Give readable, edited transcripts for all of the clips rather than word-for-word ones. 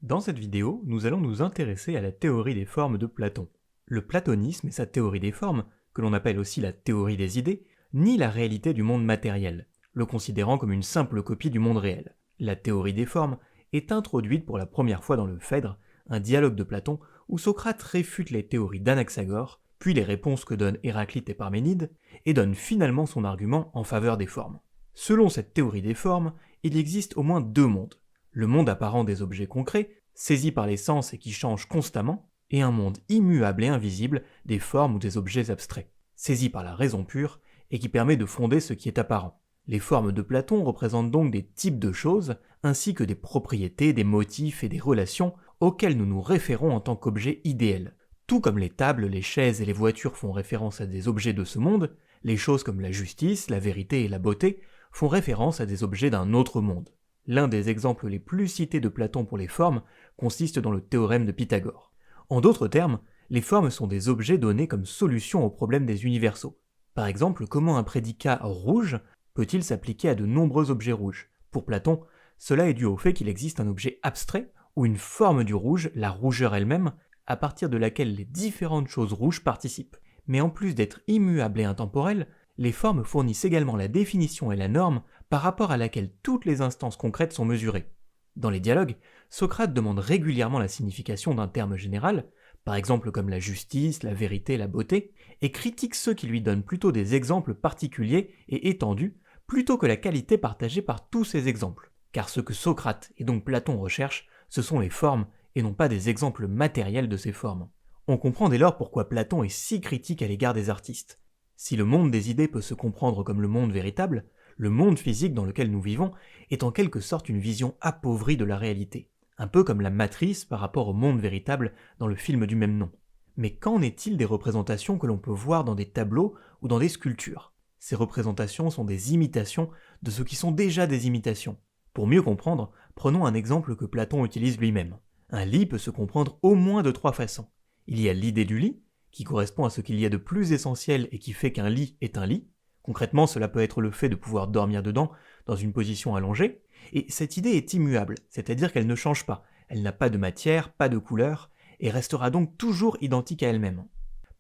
Dans cette vidéo, nous allons nous intéresser à la théorie des formes de Platon. Le platonisme et sa théorie des formes, que l'on appelle aussi la théorie des idées, nie la réalité du monde matériel, le considérant comme une simple copie du monde réel. La théorie des formes est introduite pour la première fois dans le Phèdre, un dialogue de Platon où Socrate réfute les théories d'Anaxagore, puis les réponses que donnent Héraclite et Parménide, et donne finalement son argument en faveur des formes. Selon cette théorie des formes, il existe au moins deux mondes. Le monde apparent des objets concrets, saisis par les sens et qui changent constamment, et un monde immuable et invisible des formes ou des objets abstraits, saisis par la raison pure et qui permet de fonder ce qui est apparent. Les formes de Platon représentent donc des types de choses, ainsi que des propriétés, des motifs et des relations auxquels nous nous référons en tant qu'objets idéels. Tout comme les tables, les chaises et les voitures font référence à des objets de ce monde, les choses comme la justice, la vérité et la beauté font référence à des objets d'un autre monde. L'un des exemples les plus cités de Platon pour les formes consiste dans le théorème de Pythagore. En d'autres termes, les formes sont des objets donnés comme solution aux problèmes des universaux. Par exemple, comment un prédicat rouge peut-il s'appliquer à de nombreux objets rouges? Pour Platon, cela est dû au fait qu'il existe un objet abstrait ou une forme du rouge, la rougeur elle-même, à partir de laquelle les différentes choses rouges participent. Mais en plus d'être immuables et intemporelles, les formes fournissent également la définition et la norme par rapport à laquelle toutes les instances concrètes sont mesurées. Dans les dialogues, Socrate demande régulièrement la signification d'un terme général, par exemple comme la justice, la vérité, la beauté, et critique ceux qui lui donnent plutôt des exemples particuliers et étendus, plutôt que la qualité partagée par tous ces exemples. Car ce que Socrate et donc Platon recherchent, ce sont les formes et non pas des exemples matériels de ces formes. On comprend dès lors pourquoi Platon est si critique à l'égard des artistes. Si le monde des idées peut se comprendre comme le monde véritable, le monde physique dans lequel nous vivons est en quelque sorte une vision appauvrie de la réalité, un peu comme la matrice par rapport au monde véritable dans le film du même nom. Mais qu'en est-il des représentations que l'on peut voir dans des tableaux ou dans des sculptures? Ces représentations sont des imitations de ce qui sont déjà des imitations. Pour mieux comprendre, prenons un exemple que Platon utilise lui-même. Un lit peut se comprendre au moins de trois façons. Il y a l'idée du lit, qui correspond à ce qu'il y a de plus essentiel et qui fait qu'un lit est un lit. Concrètement, cela peut être le fait de pouvoir dormir dedans, dans une position allongée, et cette idée est immuable, c'est-à-dire qu'elle ne change pas, elle n'a pas de matière, pas de couleur, et restera donc toujours identique à elle-même.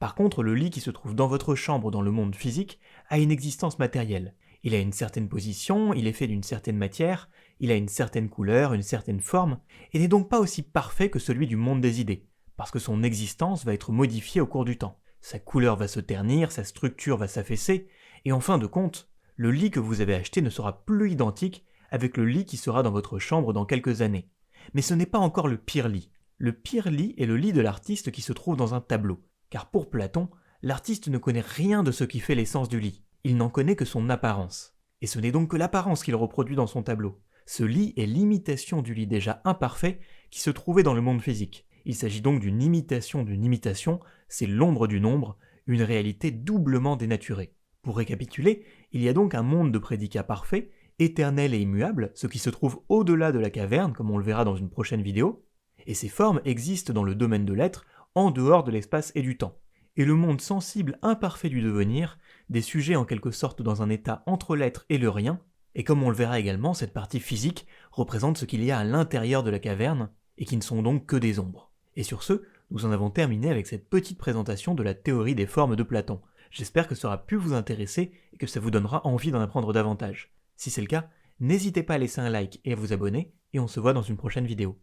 Par contre, le lit qui se trouve dans votre chambre dans le monde physique a une existence matérielle. Il a une certaine position, il est fait d'une certaine matière, il a une certaine couleur, une certaine forme, et n'est donc pas aussi parfait que celui du monde des idées, parce que son existence va être modifiée au cours du temps. Sa couleur va se ternir, sa structure va s'affaisser, et en fin de compte, le lit que vous avez acheté ne sera plus identique avec le lit qui sera dans votre chambre dans quelques années. Mais ce n'est pas encore le pire lit. Le pire lit est le lit de l'artiste qui se trouve dans un tableau, car pour Platon, l'artiste ne connaît rien de ce qui fait l'essence du lit. Il n'en connaît que son apparence. Et ce n'est donc que l'apparence qu'il reproduit dans son tableau. Ce lit est l'imitation du lit déjà imparfait qui se trouvait dans le monde physique. Il s'agit donc d'une imitation, c'est l'ombre du nombre, une réalité doublement dénaturée. Pour récapituler, il y a donc un monde de prédicats parfaits, éternel et immuable, ce qui se trouve au-delà de la caverne, comme on le verra dans une prochaine vidéo, et ces formes existent dans le domaine de l'être, en dehors de l'espace et du temps. Et le monde sensible imparfait du devenir, des sujets en quelque sorte dans un état entre l'être et le rien, et comme on le verra également, cette partie physique représente ce qu'il y a à l'intérieur de la caverne, et qui ne sont donc que des ombres. Et sur ce, nous en avons terminé avec cette petite présentation de la théorie des formes de Platon. J'espère que ça aura pu vous intéresser et que ça vous donnera envie d'en apprendre davantage. Si c'est le cas, n'hésitez pas à laisser un like et à vous abonner, et on se voit dans une prochaine vidéo.